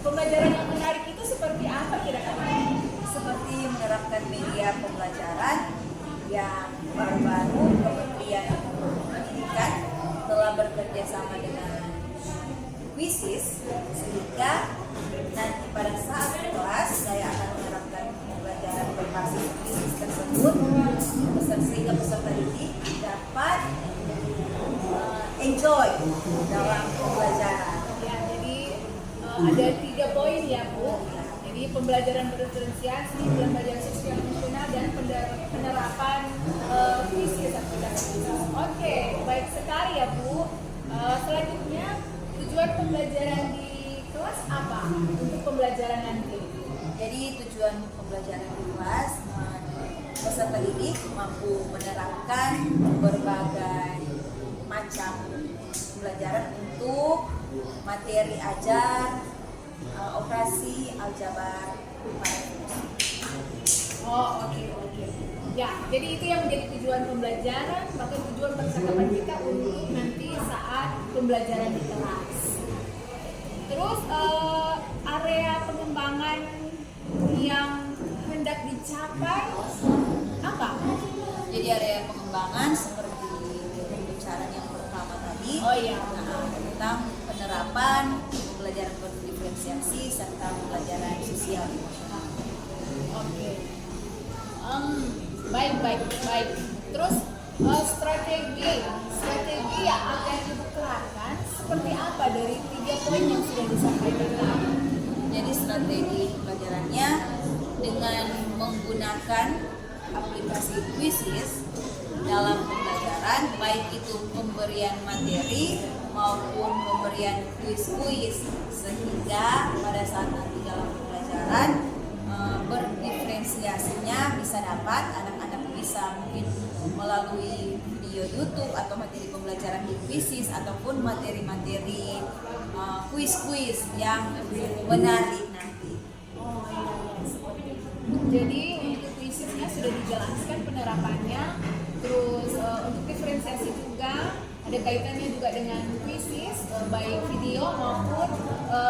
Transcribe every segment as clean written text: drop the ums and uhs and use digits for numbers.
Pembelajaran yang menarik itu seperti apa kira-kira? Seperti menerapkan media pembelajaran yang baru-baru Kementerian Pendidikan telah bekerja sama dengan Quizizz, sehingga nanti pada saat kelas saya akan menerapkan pembelajaran berbasis Quizizz tersebut sehingga peserta didik dapat enjoy dalam pembelajaran. Ya, jadi ada 3 poin ya Bu. Jadi pembelajaran berdiferensiasi, pembelajaran sosial emosional, dan penerapan Quizizz. Oke, baik sekali ya Bu. Selanjutnya tujuan pembelajaran di kelas apa untuk pembelajaran nanti? Jadi tujuan pembelajaran di kelas peserta didik mampu menerapkan berbagai macam pembelajaran untuk materi ajar, operasi, aljabar, Oh, oke. Ya, jadi itu yang menjadi tujuan pembelajaran, bahkan tujuan percakapan kita untuk nanti saat pembelajaran di kelas. Terus area pengembangan yang hendak dicapai apa? Jadi area pengembangan seperti pembicaraan yang pertama tadi, Oh iya. tentang penerapan pembelajaran berdiferensiasi serta pembelajaran sosial emosional. Oke. Baik. Terus strategi yang akan Ibu kerahkan seperti apa dari 3 poin yang sudah disampaikan tadi? Jadi strategi pembelajarannya dengan menggunakan aplikasi Quizizz dalam pembelajaran, baik itu pemberian materi maupun pemberian kuis-kuis, sehingga pada saat nanti dalam pembelajaran berdiferensiasinya bisa dapat, anak-anak bisa mungkin melalui video YouTube atau materi pembelajaran di Quizizz ataupun materi-materi kuis-kuis yang menarik nanti. Oh iya, seperti itu. Jadi untuk kuisnya sudah dijelaskan penerapannya. Terus untuk diferensiasi juga ada kaitannya juga dengan Quizizz, baik video maupun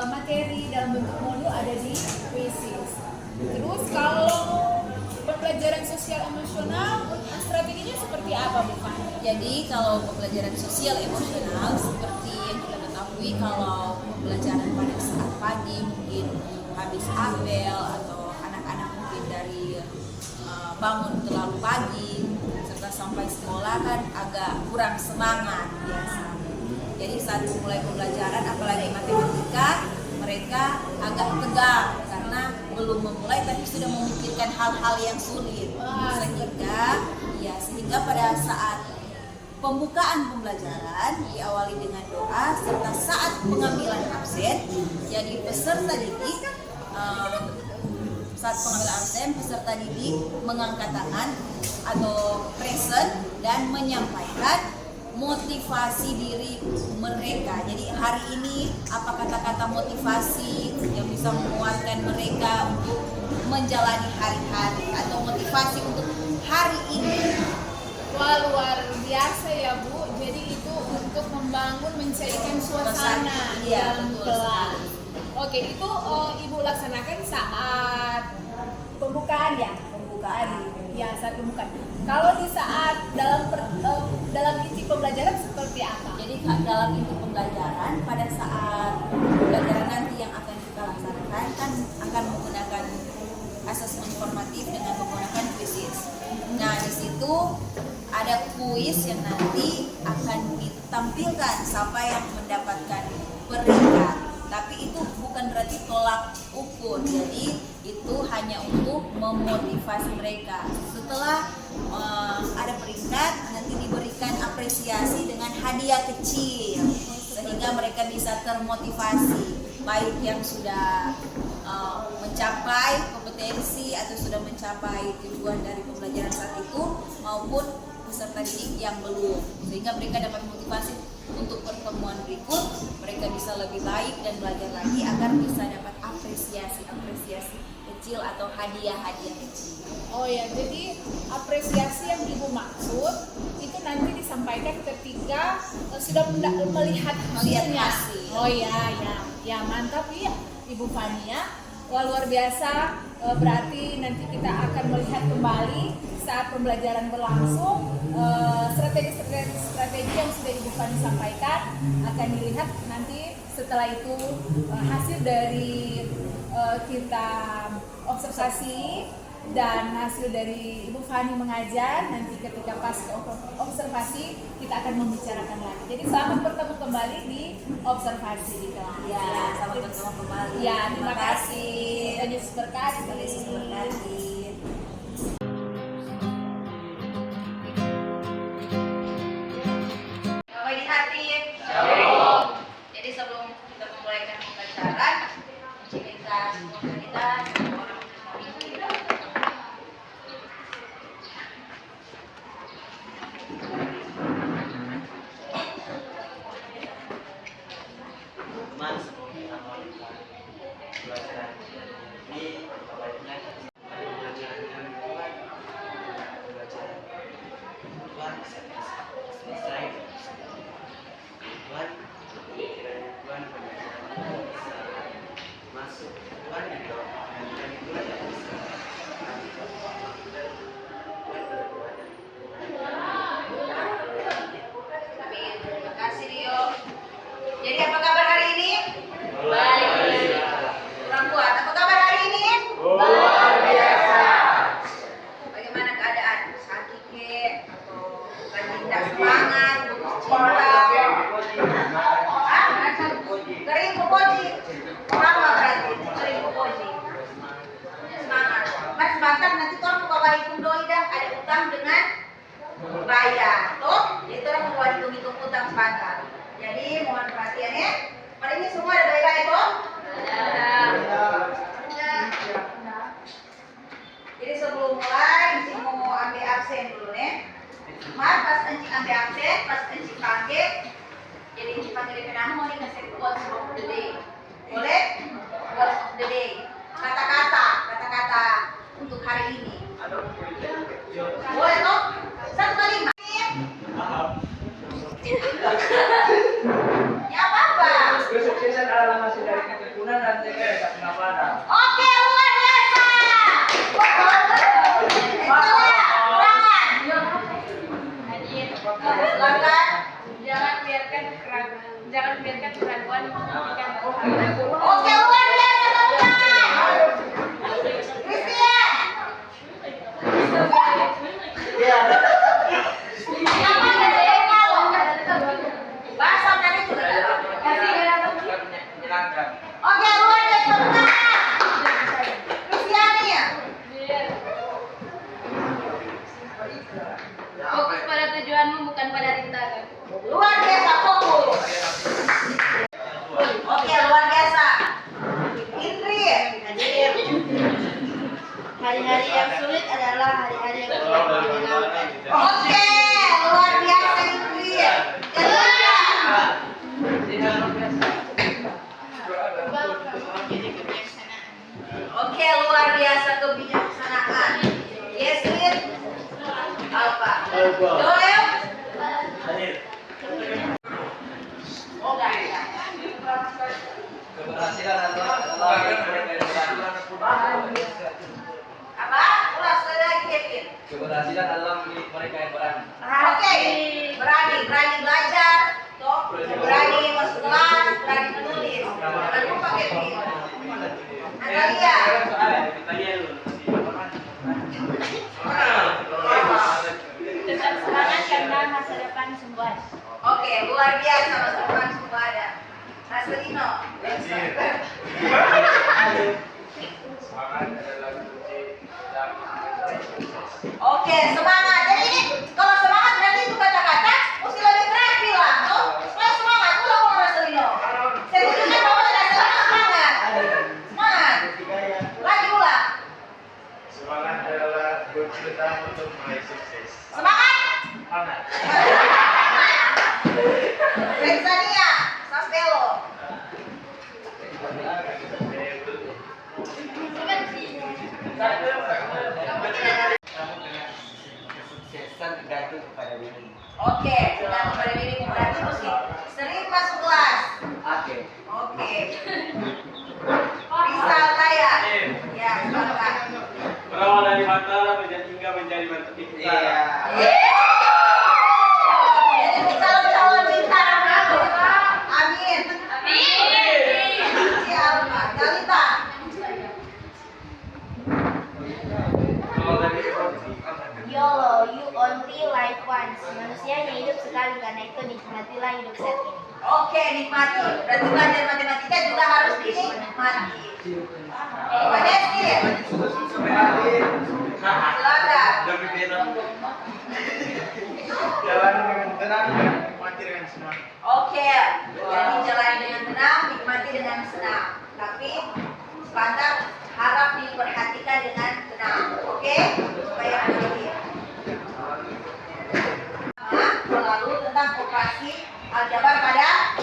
materi dalam bentuk modul ada di Quizizz. Terus kalau pembelajaran sosial emosional, strateginya seperti apa Bu? Jadi kalau pembelajaran sosial emosional seperti yang kita ketahui, kalau pembelajaran pada saat pagi mungkin habis apel atau anak-anak mungkin dari bangun terlalu pagi serta sampai sekolah kan agak kurang semangat biasa. Jadi saat mulai pembelajaran apalagi matematika mereka agak tegang karena belum memulai tapi sudah memikirkan hal-hal yang sulit. Sehingga pada saat pembukaan pembelajaran diawali dengan doa serta saat pengambilan absen, jadi peserta didik saat pengambilan absen peserta didik mengangkat tangan atau present dan menyampaikan motivasi diri mereka. Jadi hari ini apa kata-kata motivasi yang bisa menguatkan mereka untuk menjalani hari-hari atau motivasi untuk hari ini. Wah, luar biasa ya Bu. Jadi itu untuk membangun, mencairkan suasana dalam kelas. Oke, itu Ibu laksanakan saat pembukaan ya? Ya, saat pembukaan. Kalau di saat dalam inti pembelajaran seperti apa? Jadi dalam inti pembelajaran pada saat pembelajaran nanti yang akan kita laksanakan kan akan menggunakan asesmen formatif dengan menggunakan Quizizz. Nah, di situ ada kuis yang nanti akan ditampilkan siapa yang mendapatkan peringkat. Tapi itu bukan berarti tolak ukur. Jadi itu hanya untuk memotivasi mereka. Setelah ada peringkat, nanti diberikan apresiasi dengan hadiah kecil sehingga mereka bisa termotivasi, baik yang sudah mencapai kompetensi atau sudah mencapai tujuan dari pembelajaran saat itu maupun peserta didik yang belum, sehingga mereka dapat motivasi untuk pertemuan berikut mereka bisa lebih baik dan belajar lagi agar bisa dapat apresiasi kecil atau hadiah kecil. Oh ya, jadi apresiasi yang Ibu maksud itu nanti disampaikan ketika sudah melihat hasilnya. Oh iya, ya mantap ya Ibu Fania. Wah, luar biasa. Berarti nanti kita akan melihat kembali saat pembelajaran berlangsung strategi yang sudah Ibu Fani sampaikan akan dilihat nanti setelah itu hasil dari kita observasi dan hasil dari Ibu Fani mengajar. Nanti ketika pas observasi kita akan membicarakan lagi. Jadi selamat bertemu kembali di observasi di kelas. Ya, selamat bertemu kembali. Ya, terima kasih. Dan Yesus berkati. Yesus berkati. Bapak dihadir. Jadi sebelum kita memulaikan pembelajaran, kita Mas, pelajaran ini baiknya ada pelajaran yang kuat, pelajaran Tuhan selesai, Tuhan kiranya Tuhan pelajaran bisa masuk Tuhan di dalam dan Tuhan yang bisa terima kasih Rio. Jadi apa kabar hari ini? Baik. Orang kuat, apa kabar hari ini? Luar biasa. Bagaimana keadaan? Sakit ke? Atau lagi tidak semangat? Cinta? Kering popoji. Sama berarti kering popoji. Semangat. Mas sebentar nanti orang mau bawa hitung doi dan ada utang dengan bayar. Tuh, itu orang mau hitung utang sebentar. Jadi mohon perhatian ya. Hari ini semua ada baik-baik kok? Ada. Jadi sebelum mulai, Encik mau ambil absen dulu nih. Mas, pas Encik ambil absen, pas Encik panggil, jadi Encik panggil di nama mau dikasih quotes of the day. Boleh? Quotes of the day. Kata-kata untuk hari ini. Boleh toh? 1 kali. Ya apa? Kesuksesan adalah hasil dari ketekunan dan tekad tak pernah padam. Oke, luar biasa. Silakan. Jangan biarkan keraguan menghentikan Oke, luar biasa teman-teman. Christian. Siapa yang ada kalau? Bahasa tadi juga ada. Menyenangkan. Oke, luar biasa teman-teman. Christian ya. Fokus pada tujuanmu bukan pada rintangan. Luar biasa fokus. Oke, luar biasa. Indri. Hari-hari yang sulit adalah hari-hari yang menyenangkan. Oke, luar biasa Indri. Kedua. Oke, luar biasa kebijaksanaan. Yesmin. Apa? Joel. Oh, enggak. Keberhasilan adalah Apa? Ulas lagi Kevin. keberhasilan adalah milik mereka yang berani. Oke, berani belajar, toh, berani masuk kelas, berani menulis. Jangan lupa Kevin. Natalia. Tetap semangat karena masa depan sembuh. Oke, luar biasa masa depan semua ada. Rasulino. Oke, semangat. Jadi kalau semangat berarti itu kata-kata mesti lebih keras bilang, tuh. Supaya semangat, ulang ngomong Rasulino. Saya tunjukkan bahwa Rasulino semangat. Semangat. Lagi ulang. Semangat adalah kunci utama untuk meraih sukses. Semangat. Semangat. Rexania, Sampelo. Kesuksesan tergantung kepada diri. Oke, dengan pada dirimu berarti mesti sering masuk kelas. Oke. nikmati. Berarti belajar matematika juga harus dinikmati. Vanesti, silakan. Jalan dengan tenang, nikmati dengan senang. Oke, jadi jalani dengan tenang, nikmati dengan senang. Tapi standar harap diperhatikan dengan tenang. Oke, supaya mengerti. Lalu tentang operasi aljabar pada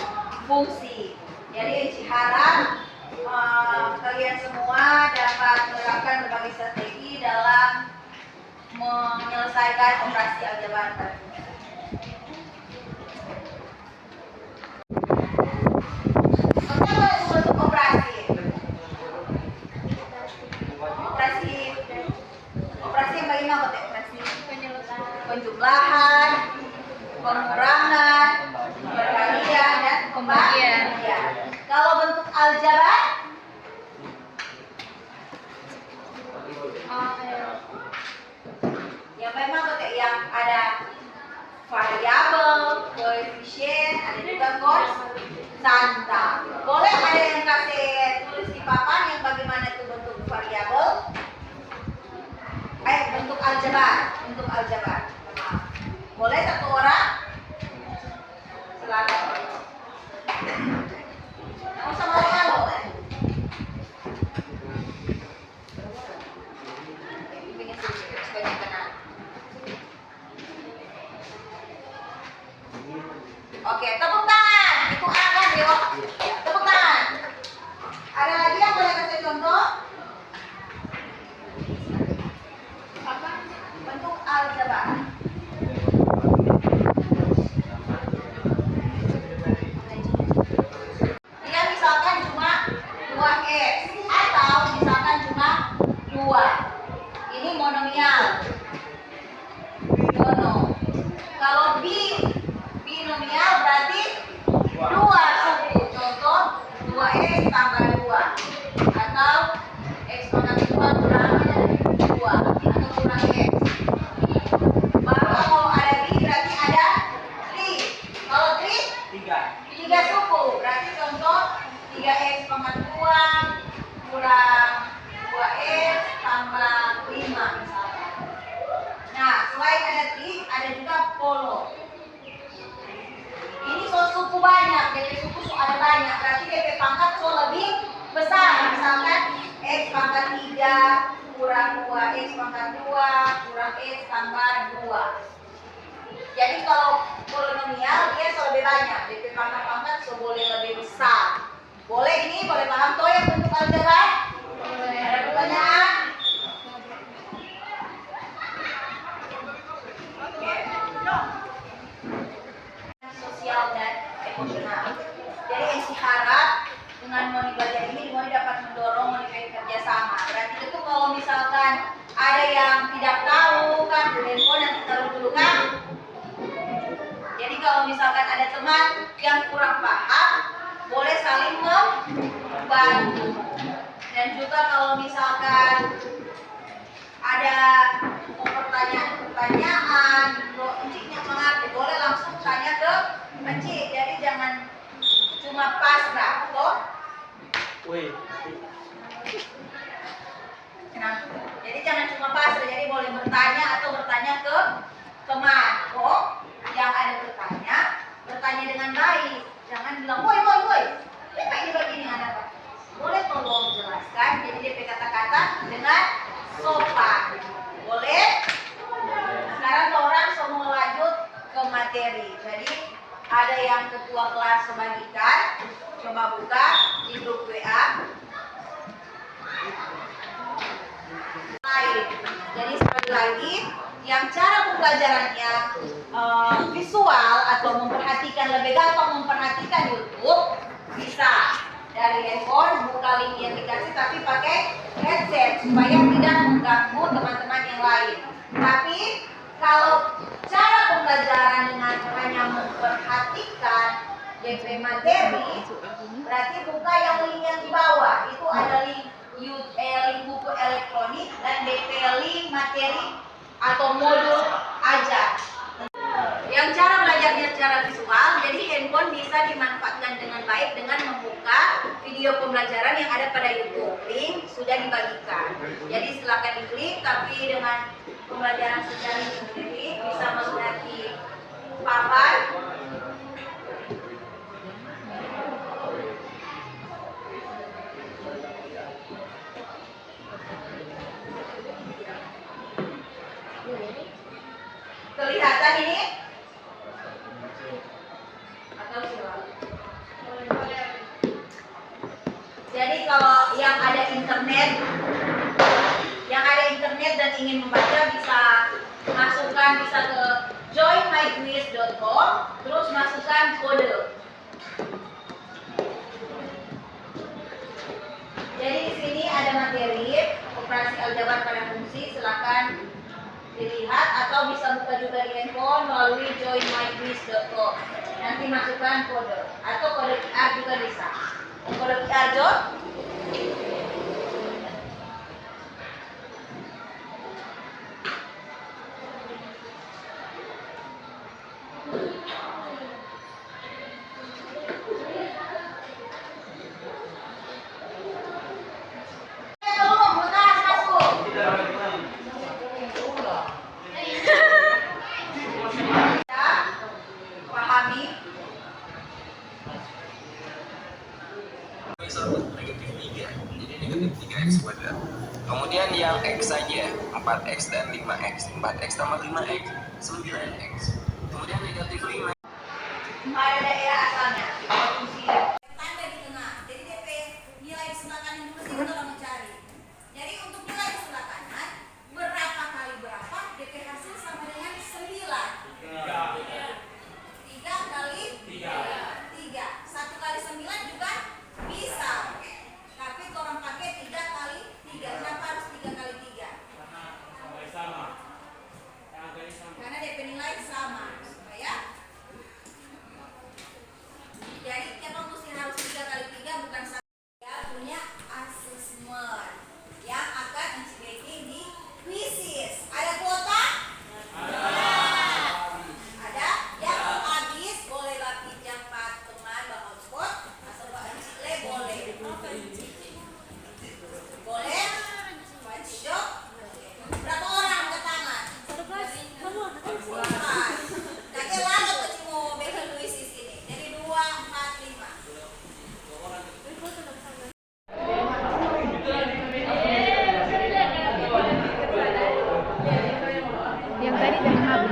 fungsi. Jadi Eci harap kalian semua dapat menerapkan berbagai strategi dalam menyelesaikan operasi aljabar pada fungsi. Untuk operasi yang bagaimana kok? Operasi penjumlahan, pengurangan, perkalian dan pembagian. Kalau bentuk aljabar yang memang kok yang ada variabel, koefisien, ada juga konstanta. Boleh ada yang kasih tulis di papan yang bagaimana itu bentuk variabel? Bentuk aljabar. Boleh satu orang? Silakan. Kamu sama orang boleh? Bikin sebanyak kenal. Oke, tepuk tangan. Itu akan yuk. Tepuk tangan. Ada lagi yang boleh kasih contoh? Apa? Bentuk aljabar. Dia misalkan cuma 2x atau misalkan cuma 2. Ini monomial. Kalau binomial berarti 2 suku. Contoh 2x tambah 2 atau x pangkat 2 kurang 2 atau kurang x. Baru kalau ada b berarti ada 3. Kalau 3 suku berarti contoh 3x pangkat 2 kurang 2x tambah 5 misalnya. Nah, selain ada trik, ada juga polo. Ini suku banyak, DP suku ada banyak, berarti DP pangkat lebih besar. Misalkan x pangkat 3 kurang 2x pangkat 2 kurang x tambah 2. Jadi kalau polinomial dia lebih banyak, DP pangkat boleh lebih besar. Boleh ini, boleh paham toh yang bentuk aljabar? Ada pertanyaan? Sosial dan emosional. Jadi Esi harap dengan Moni belajar ini Moni dapat mendorong Moni kerjasama. Berarti itu kalau misalkan ada yang tidak tahu kan handphone yang taruh dulu kan. Jadi kalau misalkan ada teman yang kurang paham boleh saling membantu. Dan juga kalau misalkan ada pertanyaan, enciknya mengerti, boleh langsung tanya ke encik. Jadi jangan cuma pasrah, toh? Nah, jadi jangan cuma pasrah. Jadi boleh bertanya atau bertanya ke teman. Oh, yang ada bertanya dengan baik. Jangan bilang, woi, ini begini ada apa? Boleh tolong jelaskan. Jadi DP kata-kata dengan sopan. Boleh? Sekarang orang semua lanjut ke materi. Jadi ada yang ketua kelas membagikan. Coba buka di grup WA. Jadi sekali lagi, yang cara pembelajarannya visual atau memperhatikan, lebih gampang memperhatikan YouTube, bisa dari handphone buka link yang dikasih tapi pakai headset supaya tidak mengganggu teman-teman yang lain. Tapi kalau cara pembelajaran dengan hanya memperhatikan DP materi, berarti buka yang link yang di bawah. Itu ada link buku elektronik dan DP link materi atau modul aja. Yang cara belajar belajarnya secara visual, jadi handphone bisa dimanfaatkan dengan baik dengan membuka video pembelajaran yang ada pada YouTube. Link sudah dibagikan. Jadi silakan diklik, tapi dengan pembelajaran secara sendiri bisa melihat di papan. Kelihatan ini? Atau siapa? Jadi kalau yang ada internet dan ingin membaca bisa masukkan ke joinmyquiz.com, terus masukkan kode. Jadi di sini ada materi operasi aljabar pada fungsi, silakan dilihat atau bisa buka juga di handphone melalui joinmyquiz.com. Nanti masukkan kode atau kode QR juga bisa. Kode QR John. Kemudian yang X saja, 4X dan 5X. 4X tambah 5X, 9X. Kemudian negatif 5. Pada daerah asalnya, fungsi tanda di tengah. Jadi DP nilai di sebelah kanan dulu sih kita mencari. Jadi untuk nilai di sebelah kanan, berapa kali berapa, DP hasil sama dengan 9. 3 kali 3. 1 kali 9 juga bisa. Tapi orang pakai 3 kali 3. Kenapa harus 3 kali 3? Karena DP nilai sama. Ya. Jadi kita mesti harus 3 kali 3 bukan 1. Ya, punya asesmen yang akan menciptakan di quizzes. Ada kuota? Ada. Yang mau habis boleh bagi yang Pak teman Bang Hotspot atau Pak Encikle boleh. Boleh? Pak Encikle? Berapa orang angkat tangan? 4. Kakek lalu ke mau bikin quizzes ini. Jadi 2, 4, 5. Yang tadi jangan habis.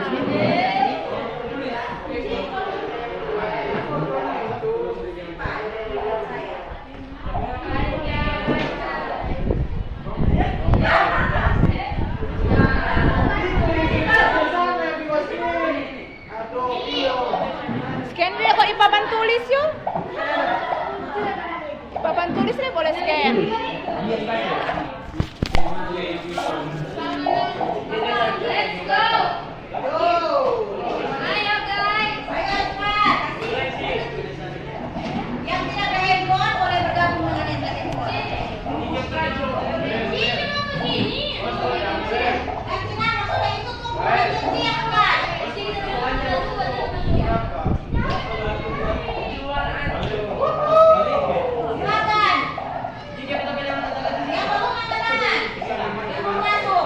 Scan deh kok di papan tulis yuk. Papan tulis deh boleh scan. Let's go. Ayo guys. Ayo cepat. Yang tidak ada handphone boleh bergabung dengan yang ada handphone. Nanti maksudnya itu tuh janji yang kan. Silakan. Yang belum angkat tangan. Yang belum masuk.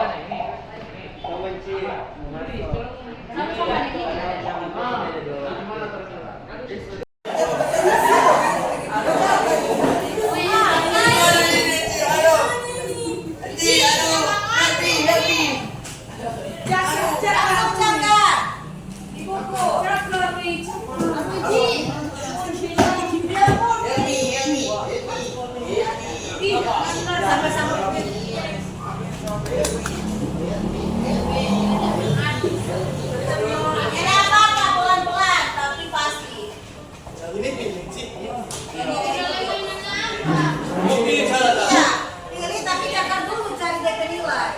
Sama-sama ini. Pelan-pelan tapi pasti. Iya, pilih tapi jangan dulu cari DP nilai.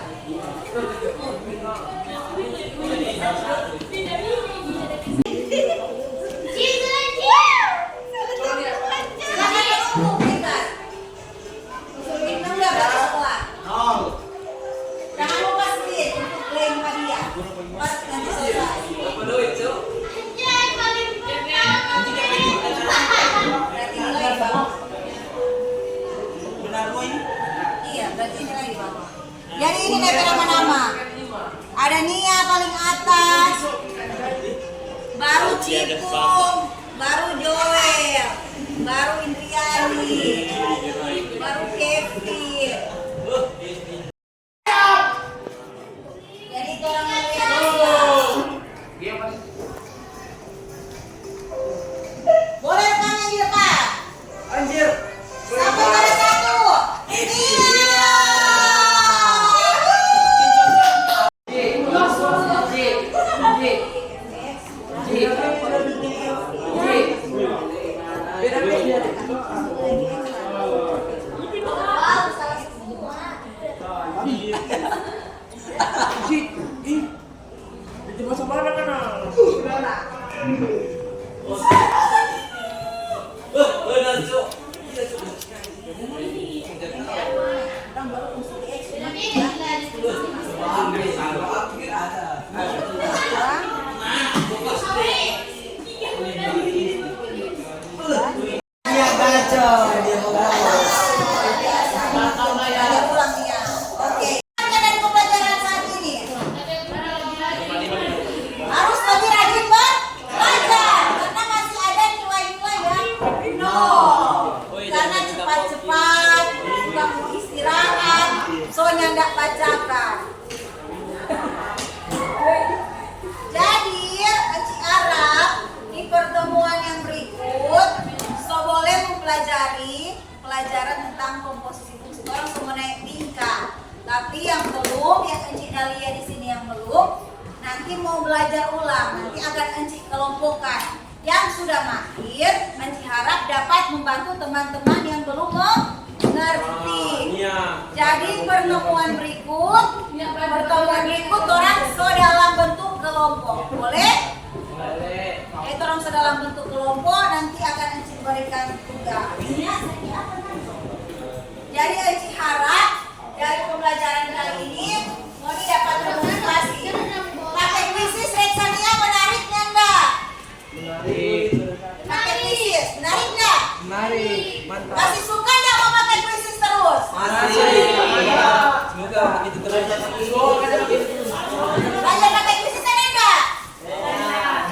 Silakan menunggu, berikan. Itu udah berarti sekolah. Jangan lupa sedikit untuk klaim hadiah. Pas nanti selesai. Ada Nia paling atas, baru Cipung, baru Joel, baru Indriani, baru Kevin. Jadi tolong lihat. Boleh rekam yang di depan. Anjir. Sampai pada 1. Iya. Ada pulang Nia. Oke. Dari pembelajaran saat ini harus lebih rajin belajar karena masih ada nilai-nilai yang karena cepat-cepat kamu istirahat soalnya nggak bacakan. Jadi Aci Arab di pertemuan yang berikut boleh mempelajari pelajaran tentang komposisi fungsi. Orang semua naik tingkat, tapi yang belum, yang Encik Dalia di sini yang belum, nanti mau belajar ulang. Nanti akan Encik kelompokkan. Yang sudah mahir, Encik harap dapat membantu teman-teman yang belum mengerti. Jadi pertemuan berikut orang dalam bentuk kelompok. Boleh? Itu orang dalam bentuk kelompok, nanti akan Encik berikan tugas. Jadi Encik harap dari pembelajaran kali ini mau dapat termotivasi. Pakai kuisis Rexania menariknya enggak? Menarik. Pakai kuisis, menarik enggak? Menarik. Mantap. Masih suka enggak mau pakai kuisis terus? Masih. Semoga begitu terus. Belajar pakai kuisis enggak?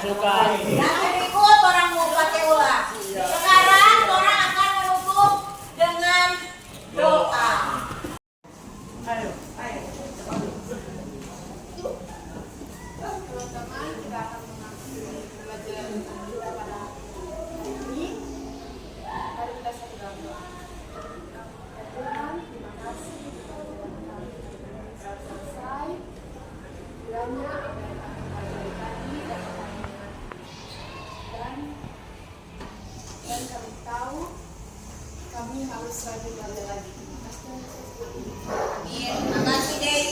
Suka. Yang berikut orang mau pakai ulang. Sekarang orang akan menutup dengan doa. Ayo. Teman-teman, kita akan mengakhiri pelajaran kita pada hari ini. Mari kita satu doa. Ya Tuhan, terima kasih kami selesai. Kiranya apa yang akan pelajari tadi dapat kami dan kami tahu kami harus rajin belajar lagi. Terima kasih. Amin. Terima kasih Dei.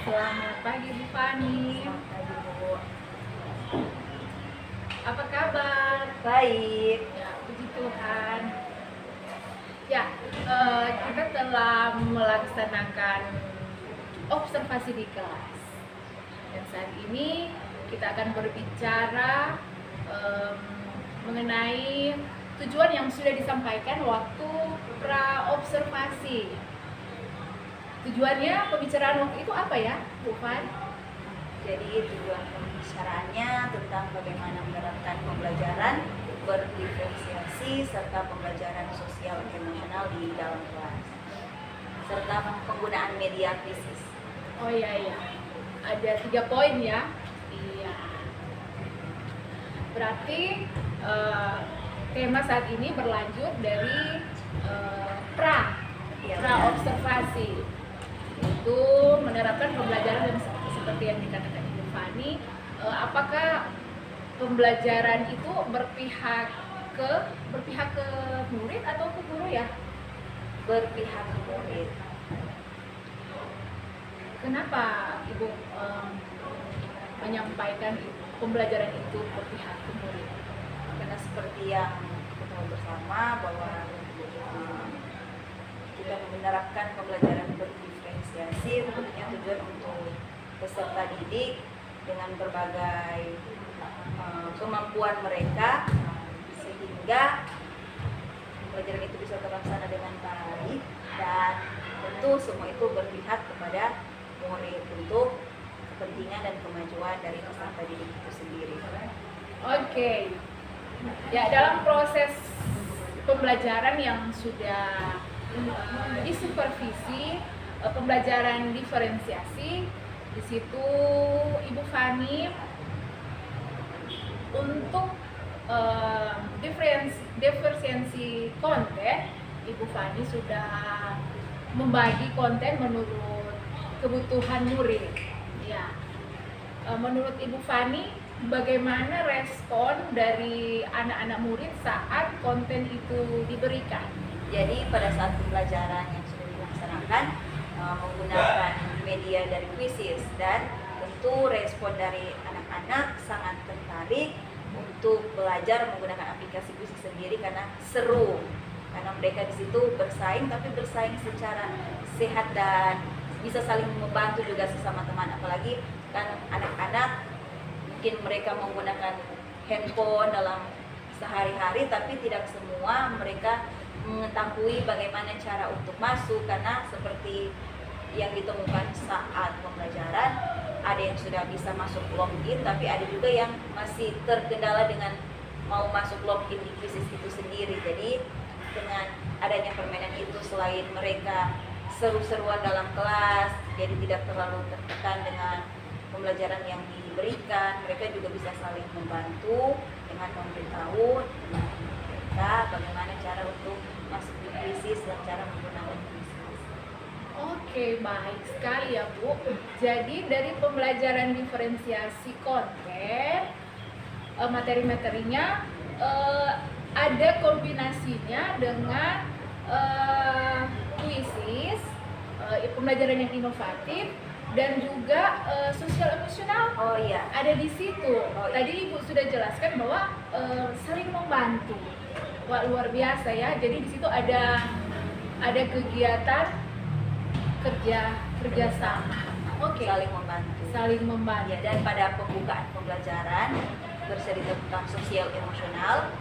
Selamat pagi Bu Fani. Apa kabar? Baik. Ya, puji Tuhan. Ya, kita telah melaksanakan observasi di kelas. Dan saat ini kita akan berbicara mengenai tujuan yang sudah disampaikan waktu pra-observasi. Tujuannya pembicaraan waktu itu apa ya, Bu Fan? Jadi tujuan pembicaraannya tentang bagaimana menerapkan pembelajaran berdiferensiasi serta pembelajaran sosial emosional di dalam kelas serta penggunaan media krisis. Oh iya, ada 3 poin ya. Iya. Berarti tema saat ini berlanjut dari pra-observasi. Itu menerapkan pembelajaran yang seperti yang dikatakan Ibu Fani. Apakah pembelajaran itu berpihak ke murid atau ke guru ya? Berpihak ke murid. Kenapa Ibu menyampaikan pembelajaran itu berpihak ke murid? Karena seperti yang kita tahu bersama bahwa kita menerapkan pembelajaran berdiferensiasi tentunya tujuan untuk peserta didik dengan berbagai kemampuan mereka sehingga pembelajaran itu bisa terlaksana dengan baik, dan tentu semua itu berpihak kepada murid untuk kepentingan dan kemajuan dari peserta didik itu sendiri. Oke. Ya, dalam proses pembelajaran yang sudah disupervisi, pembelajaran diferensiasi, di situ Ibu Fani untuk diferensiasi konten, Ibu Fani sudah membagi konten menurut kebutuhan murid. Ya, menurut Ibu Fani, bagaimana respon dari anak-anak murid saat konten itu diberikan? Jadi pada saat pembelajaran yang sudah dilaksanakan menggunakan media dari Quizizz, dan tentu respon dari anak-anak sangat tertarik untuk belajar menggunakan aplikasi Quizizz sendiri karena seru, karena mereka di situ bersaing, tapi bersaing secara sehat dan bisa saling membantu juga sesama teman. Apalagi kan anak-anak mungkin mereka menggunakan handphone dalam sehari-hari, tapi tidak semua mereka mengetahui bagaimana cara untuk masuk, karena seperti yang ditemukan saat pembelajaran, ada yang sudah bisa masuk login, tapi ada juga yang masih terkendala dengan mau masuk login di Quizizz itu sendiri. Jadi dengan adanya permainan itu, selain mereka seru-seruan dalam kelas, jadi tidak terlalu tertekan dengan pembelajaran yang diberikan, mereka juga bisa saling membantu dengan memberitahu mereka bagaimana cara untuk masuk di Quizizz dan cara menggunakan Quizizz. Oke, baik sekali ya Bu. Jadi dari pembelajaran diferensiasi konten, materi-materinya ada kombinasinya dengan Quizizz, pembelajaran yang inovatif, dan juga sosial emosional. Oh iya, Ada di situ. Oh, iya. Tadi Ibu sudah jelaskan bahwa saling membantu. Wah, luar biasa ya. Jadi di situ ada kegiatan kerjasama. Oke. saling membantu. Saling membantu. Ya, dan pada pembukaan pembelajaran bercerita tentang sosial emosional.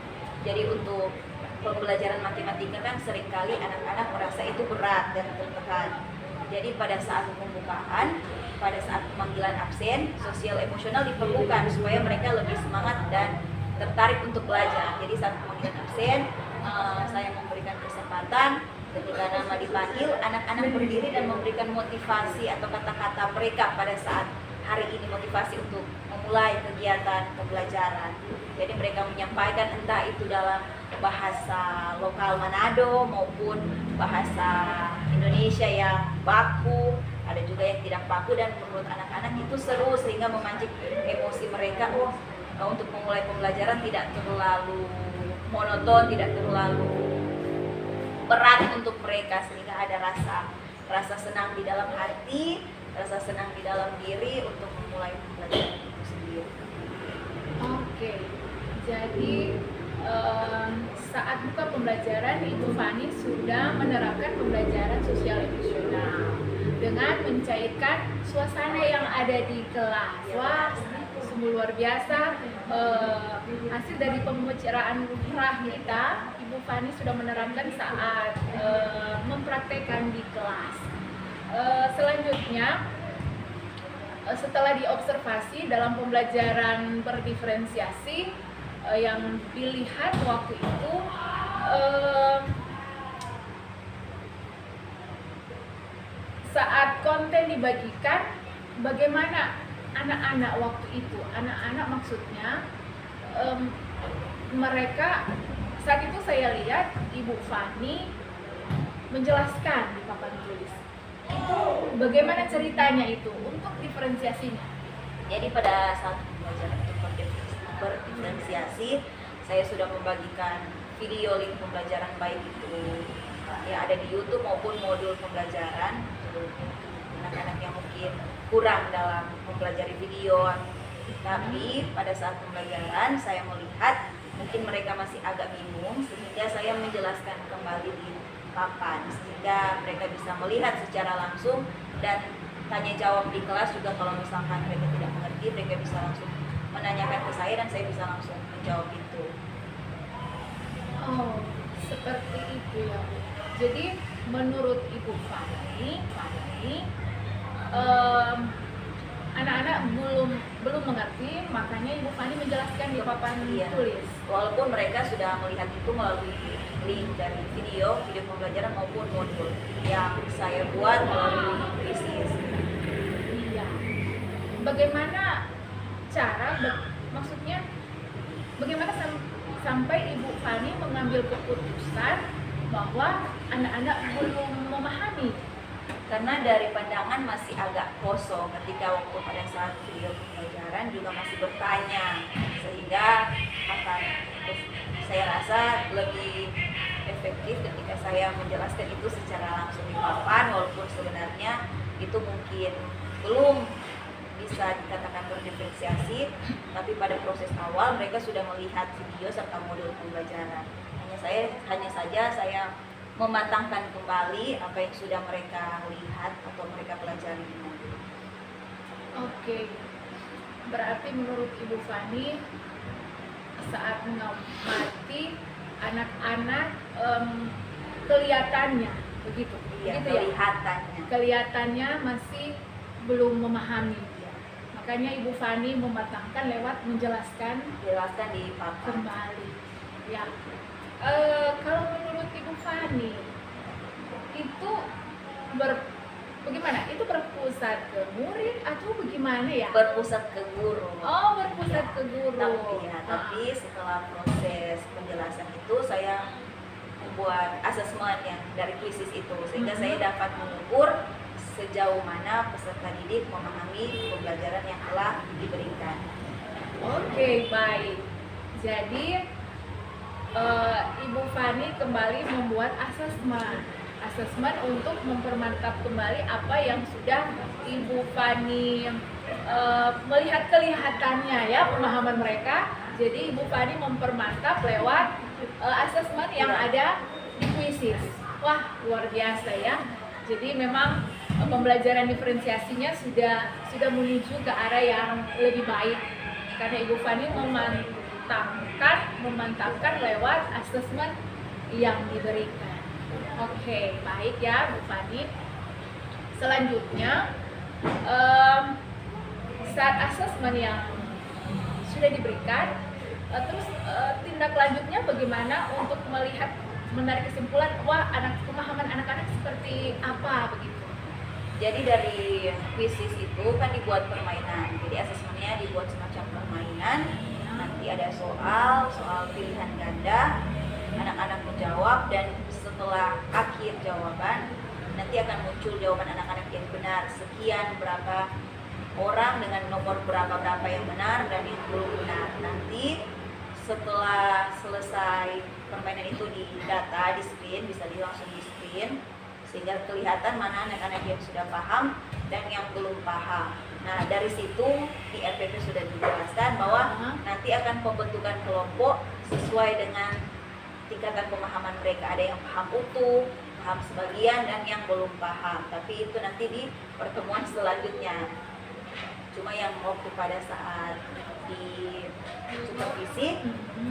Jadi untuk pembelajaran matematika kan seringkali anak-anak merasa itu berat dan tertekan. Jadi pada saat pembukaan, pada saat pemanggilan absen, sosial emosional diperlukan supaya mereka lebih semangat dan tertarik untuk belajar. Jadi saat pemanggilan absen, saya memberikan kesempatan ketika nama dipanggil, anak-anak berdiri dan memberikan motivasi atau kata-kata mereka pada saat hari ini, motivasi untuk memulai kegiatan pembelajaran. Jadi mereka menyampaikan entah itu dalam bahasa lokal Manado maupun bahasa Indonesia yang baku, ada juga yang tidak baku, dan menurut anak-anak itu seru sehingga memancing emosi mereka. Untuk memulai pembelajaran tidak terlalu monoton, tidak terlalu berat untuk mereka, sehingga ada rasa senang di dalam hati, rasa senang di dalam diri untuk memulai pembelajaran itu sendiri. Oke. Jadi saat buka pembelajaran, Ibu Fani sudah menerapkan pembelajaran sosial emosional dengan mencairkan suasana yang ada di kelas. Wah, sungguh luar biasa. Hasil dari pembicaraan rukrah kita, Ibu Fani sudah menerapkan saat mempraktekkan di kelas. Selanjutnya, setelah diobservasi dalam pembelajaran berdiferensiasi, yang dilihat waktu itu saat konten dibagikan, bagaimana anak-anak waktu itu, anak-anak maksudnya mereka saat itu saya lihat Ibu Fani menjelaskan di papan tulis itu bagaimana ceritanya itu untuk diferensiasinya. Jadi pada saat pembelajaran untuk berdiferensiasi, saya sudah membagikan video link pembelajaran, baik itu yang ada di YouTube maupun modul pembelajaran untuk anak-anak yang mungkin kurang dalam mempelajari video. Tapi pada saat pembelajaran saya melihat mungkin mereka masih agak bingung, sehingga saya menjelaskan kembali di papan sehingga mereka bisa melihat secara langsung, dan tanya jawab di kelas juga. Kalau misalkan mereka tidak mengerti, mereka bisa langsung menanyakan ke saya dan saya bisa langsung menjawab itu. Oh, seperti itu ya Bu. Jadi menurut Ibu Fani, anak-anak belum mengerti, makanya Ibu Fani menjelaskan di papan Iya. tulis. Walaupun mereka sudah melihat itu melalui link dari video pembelajaran maupun modul yang saya buat melalui krisis. Iya. Bagaimana cara, maksudnya bagaimana sampai Ibu Fani mengambil keputusan bahwa anak-anak belum memahami? Karena dari pandangan masih agak kosong ketika waktu pada saat video pembelajaran juga masih bertanya, sehingga saya rasa lebih efektif ketika saya menjelaskan itu secara langsung di papan, walaupun sebenarnya itu mungkin belum bisa dikatakan berdiferensiasi, tapi pada proses awal mereka sudah melihat video serta modul pembelajaran. Hanya saja saya mematangkan kembali apa yang sudah mereka lihat atau mereka pelajari. Oke, berarti menurut Ibu Fani saat mengamati anak-anak kelihatannya begitu, Iya, begitu ya? Kelihatannya masih belum memahami. Makanya Ibu Fani mematangkan lewat menjelaskan di papan. kembali. Ya, kalau menurut Ibu Fani itu bagaimana? Itu berpusat ke murid atau bagaimana ya? Berpusat ke guru. Oh, berpusat ke guru. Tapi setelah proses penjelasan itu saya membuat asesmen yang dari krisis itu, sehingga saya dapat mengukur sejauh mana peserta didik memahami pembelajaran yang telah diberikan. Oke, baik. Jadi Ibu Fani kembali membuat asesmen untuk mempermantap kembali apa yang sudah Ibu Fani melihat kelihatannya ya, pemahaman mereka. Jadi Ibu Fani mempermantap lewat asesmen yang ada di kuisis. Wah, luar biasa ya. Jadi memang pembelajaran diferensiasinya sudah menuju ke arah yang lebih baik karena Ibu Fani memantapkan lewat asesmen yang diberikan. Oke, baik ya Bu Fani. Selanjutnya saat asesmen yang sudah diberikan, terus tindak lanjutnya bagaimana untuk menarik kesimpulan, wah pemahaman anak-anak seperti apa begitu. Jadi dari kuisis itu kan dibuat permainan. Jadi asesmennya dibuat semacam permainan. Nanti ada soal pilihan ganda. Anak-anak menjawab dan setelah akhir jawaban nanti akan muncul jawaban anak-anak yang benar. Sekian berapa orang dengan nomor berapa yang benar dan yang belum benar. Nanti setelah selesai permainan itu di data, di screen, bisa langsung di screen, sehingga kelihatan mana anak-anak yang sudah paham dan yang belum paham. Nah, dari situ di RPP sudah dijelaskan bahwa nanti akan pembentukan kelompok sesuai dengan tingkatan pemahaman mereka. Ada yang paham utuh, paham sebagian, dan yang belum paham. Tapi itu nanti di pertemuan selanjutnya. Cuma yang waktu pada saat di supervisi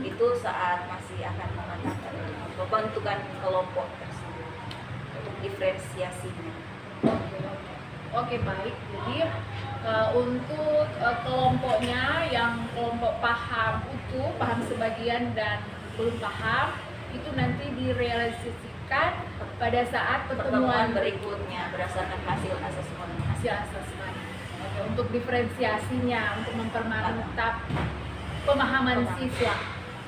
itu saat masih akan memantapkan pembentukan kelompok tersebut untuk diferensiasinya. Oke, baik. Jadi untuk kelompoknya yang kelompok paham utuh, paham sebagian dan belum paham itu nanti direalisasikan pada saat pertemuan berikutnya berdasarkan hasil asesmen. Oke, untuk diferensiasinya, untuk mempermantap pemahaman siswa.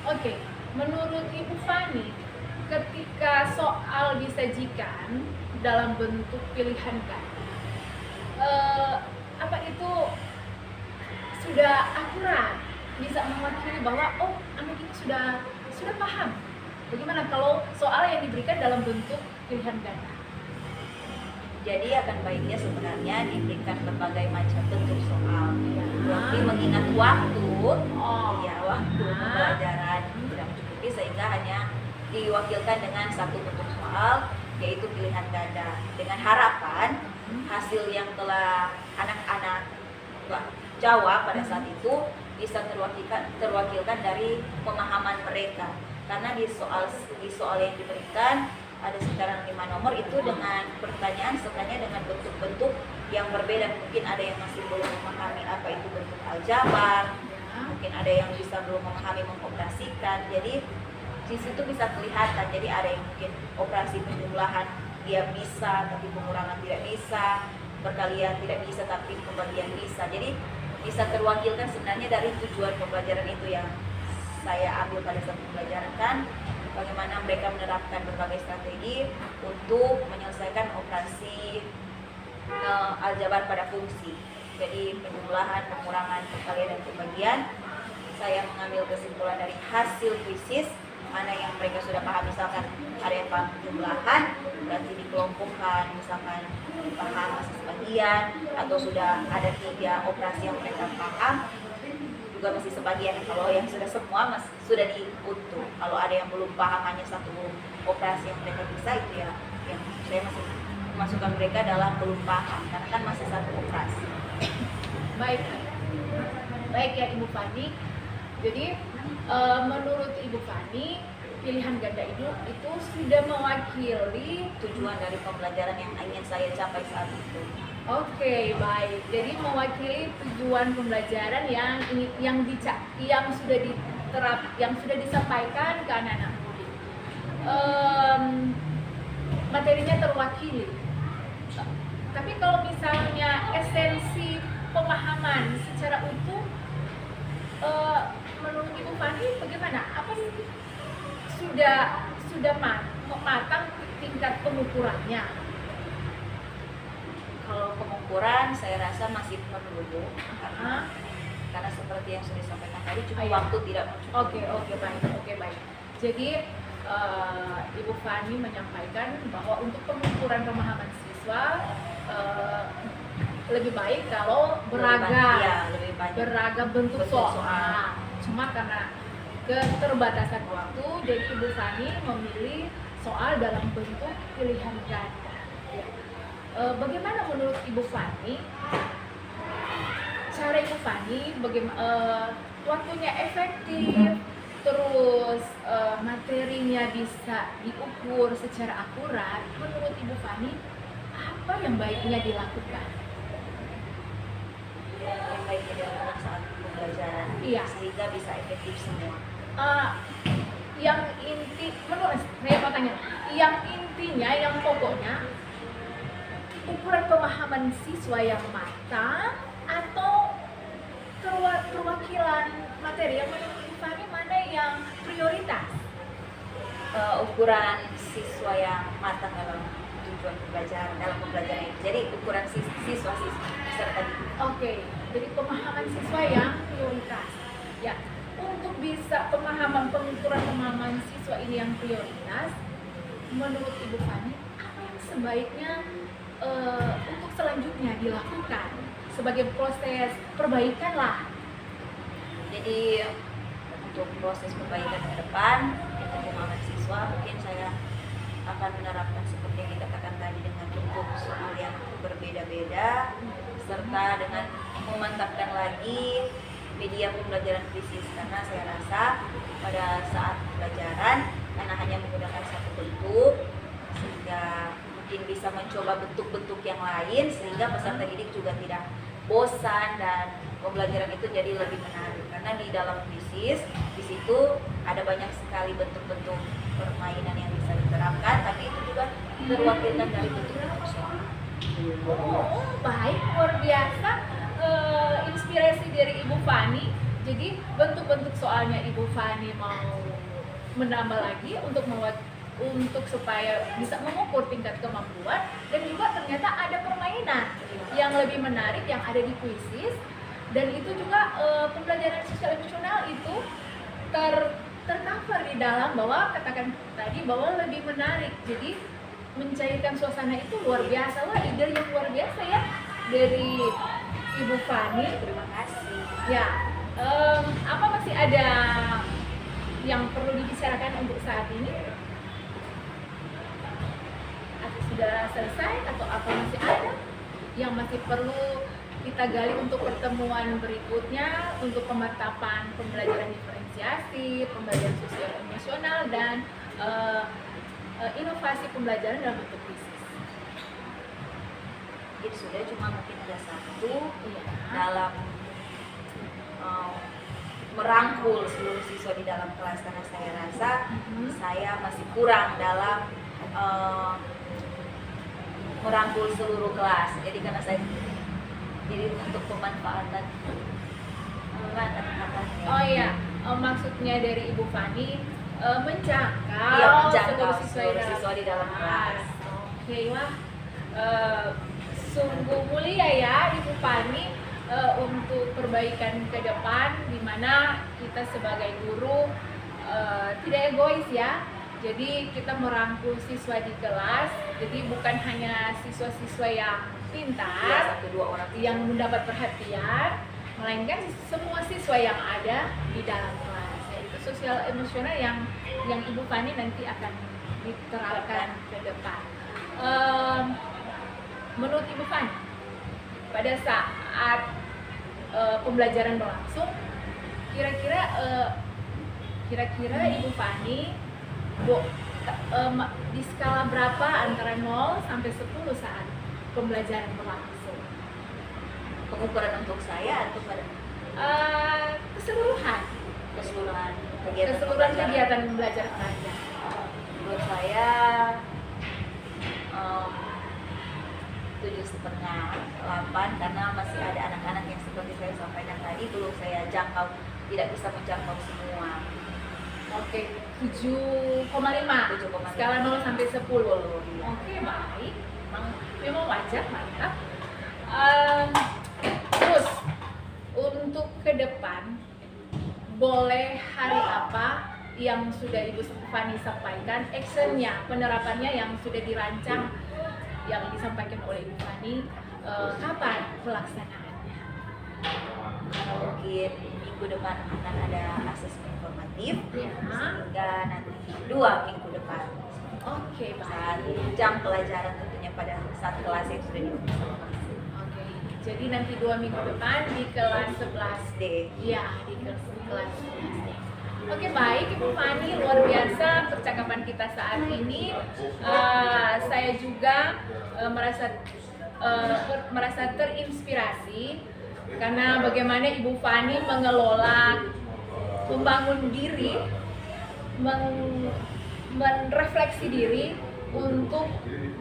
Oke, menurut Ibu Fani, ketika soal disajikan dalam bentuk pilihan ganda, apa itu sudah akurat, bisa mewakili bahwa oh anak ini sudah paham. Bagaimana kalau soal yang diberikan dalam bentuk pilihan ganda? Jadi akan baiknya sebenarnya diberikan berbagai macam bentuk soal. Tapi mengingat waktu, waktu pembelajaran tidak mencukupi, sehingga hanya diwakilkan dengan satu bentuk soal, yaitu pilihan ganda. Dengan harapan hasil yang telah anak-anak jawab pada saat itu bisa terwakilkan dari pemahaman mereka. karena di soal yang diberikan ada sekitaran 5 nomor itu dengan pertanyaan sebenarnya dengan bentuk-bentuk yang berbeda. Mungkin ada yang masih belum memahami apa itu bentuk aljabar, mungkin ada yang bisa belum memahami mengoperasikan. Jadi di situ bisa kelihatan. Jadi ada yang mungkin operasi penjumlahan dia bisa tapi pengurangan tidak bisa, perkalian tidak bisa tapi pembagian bisa. Jadi bisa terwakilkan sebenarnya dari tujuan pembelajaran itu yang saya ambil pada saat pembelajaran, kan bagaimana mereka menerapkan berbagai strategi untuk menyelesaikan operasi aljabar pada fungsi. Jadi penjumlahan, pengurangan, perkalian, dan pembagian. Saya mengambil kesimpulan dari hasil kuisis mana yang mereka sudah paham. Misalkan ada yang paham penjumlahan, berarti dikelompokkan, misalkan paham asas bagian, atau sudah ada 3 operasi yang mereka paham, juga masih sebagian. Kalau yang sudah semua masih sudah diutuh. Kalau ada yang belum paham hanya 1 operasi yang mereka bisa, itu ya yang saya masih masukkan mereka dalam belum paham, karena kan masih 1 operasi. Baik ya Ibu Fani. Jadi menurut Ibu Fani, pilihan ganda itu sudah mewakili Tujuan dari pembelajaran yang ingin saya capai saat itu. Oke, baik. Jadi mewakili tujuan pembelajaran yang sudah disampaikan ke anak-anak murid. Materinya terwakili. Tapi kalau misalnya esensi pemahaman secara utuh, menurut Ibu Fani bagaimana? Apa sih sudah matang tingkat pengukurannya? Kalau pengukuran saya rasa masih perlu, karena seperti yang sudah disampaikan tadi cuma waktu tidak mencukupi. Oke, baik. Jadi Ibu Fani menyampaikan bahwa untuk pengukuran pemahaman siswa lebih baik kalau lebih banyak beragam bentuk soal. Cuma karena keterbatasan waktu, jadi Ibu Fani memilih soal dalam bentuk pilihan ganda. Ya. Bagaimana menurut Ibu Fani? Cara Ibu Fani waktunya efektif, terus materinya bisa diukur secara akurat. Menurut Ibu Fani, apa yang baiknya dilakukan? Yang baiknya dilakukan saat pembelajaran, sehingga bisa efektif semua. Yang inti, menurut saya mau tanya, yang intinya, yang pokoknya ukuran pemahaman siswa yang matang atau perwakilan materi yang menurut Ibu Fani mana yang prioritas? Ukuran siswa yang matang dalam tujuan pembelajaran, dalam pembelajaran itu. Jadi ukuran siswa peserta didik. Oke, jadi pemahaman siswa yang prioritas. Ya, untuk bisa pengukuran pemahaman siswa ini yang prioritas, menurut Ibu Fani, apa yang sebaiknya untuk selanjutnya dilakukan sebagai proses perbaikan lah? Jadi untuk proses perbaikan ke depan untuk pemahaman siswa, mungkin saya akan menerapkan seperti yang dikatakan tadi dengan bentuk soal yang berbeda-beda, serta dengan memantapkan lagi media pembelajaran krisis, karena saya rasa pada saat pembelajaran karena hanya menggunakan 1 bentuk, sehingga mungkin bisa mencoba bentuk-bentuk yang lain sehingga peserta didik juga tidak bosan dan pembelajaran itu jadi lebih menarik, karena di dalam krisis di situ ada banyak sekali bentuk-bentuk permainan yang bisa diterapkan, tapi itu juga terwakilkan dari bentuk-bentuk soal. Baik, luar biasa. Inspirasi dari Ibu Fani. Jadi bentuk-bentuk soalnya Ibu Fani mau menambah lagi untuk supaya bisa mengukur tingkat kemampuan, dan juga ternyata ada permainan yang lebih menarik yang ada di kuisis, dan itu juga pembelajaran sosial emosional itu tercover di dalam bahwa katakan tadi bahwa lebih menarik. Jadi mencairkan suasana itu luar biasa. Wah, ide yang luar biasa ya dari Ibu Fani. Terima kasih. Ya, apa masih ada yang perlu dibicarakan untuk saat ini? Atau sudah selesai atau apa masih ada yang masih perlu kita gali untuk pertemuan berikutnya untuk pemantapan pembelajaran diferensiasi, pembelajaran sosial emosional emosional dan inovasi pembelajaran dalam bentuk krisis. Itu sudah, cuma mungkin ada satu Iya. dalam merangkul seluruh siswa di dalam kelas, karena saya rasa saya masih kurang dalam merangkul seluruh kelas. Jadi karena saya untuk pemanfaatan katanya. Oh iya, maksudnya dari Ibu Fani menjangkau, Iya, menjangkau seluruh siswa di dalam kelas. Oke, wah, sungguh mulia ya Ibu Fani untuk perbaikan ke depan, di mana kita sebagai guru tidak egois ya. Jadi kita merangkul siswa di kelas, jadi bukan hanya siswa-siswa yang pintar, Satu dua orang yang mendapat perhatian, melainkan semua siswa yang ada di dalam kelas. Yaitu sosial emosional yang Ibu Fani nanti akan diterapkan ke depan. Menurut Ibu Fani, pada saat pembelajaran berlangsung, kira-kira Ibu Fani di skala berapa antara 0 sampai 10 saat pembelajaran berlangsung? pengukuran untuk saya atau pada Keseluruhan kegiatan belajar mengajar. menurut saya 7,5, 8, karena masih ada anak-anak yang seperti saya sampaikan tadi belum saya jangkau, tidak bisa menjangkau semua. Oke, 7,5. Skala 0 sampai 10. Oke, baik. Memang wajar, mantap. Terus untuk ke depan, boleh hari apa yang sudah Ibu Fani sampaikan, actionnya, penerapannya yang sudah dirancang, yang disampaikan oleh Ibu Fani, kapan pelaksanaannya? Mungkin minggu depan akan ada asesmen informatif, Ya. sehingga nanti 2 minggu depan Oke, saat baik. jam pelajaran tentunya pada saat kelas yang sudah diobservasi. Oke, jadi nanti 2 minggu depan di kelas 11 D. Iya, di kelas 11. Oke, baik Ibu Fani, luar biasa percakapan kita saat ini. Saya juga merasa terinspirasi karena bagaimana Ibu Fani mengelola, membangun diri, merefleksi diri untuk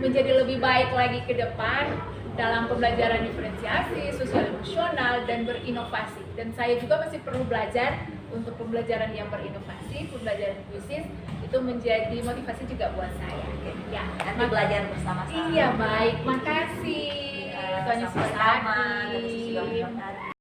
menjadi lebih baik lagi ke depan dalam pembelajaran diferensiasi, sosial emosional, dan berinovasi. Dan saya juga masih perlu belajar untuk pembelajaran yang berinovasi, pembelajaran krisis, itu menjadi motivasi juga buat saya. Ya, Nanti belajar bersama-sama. Iya, baik. Makasih. Soalnya Sama-sama. Supardi. Terima kasih.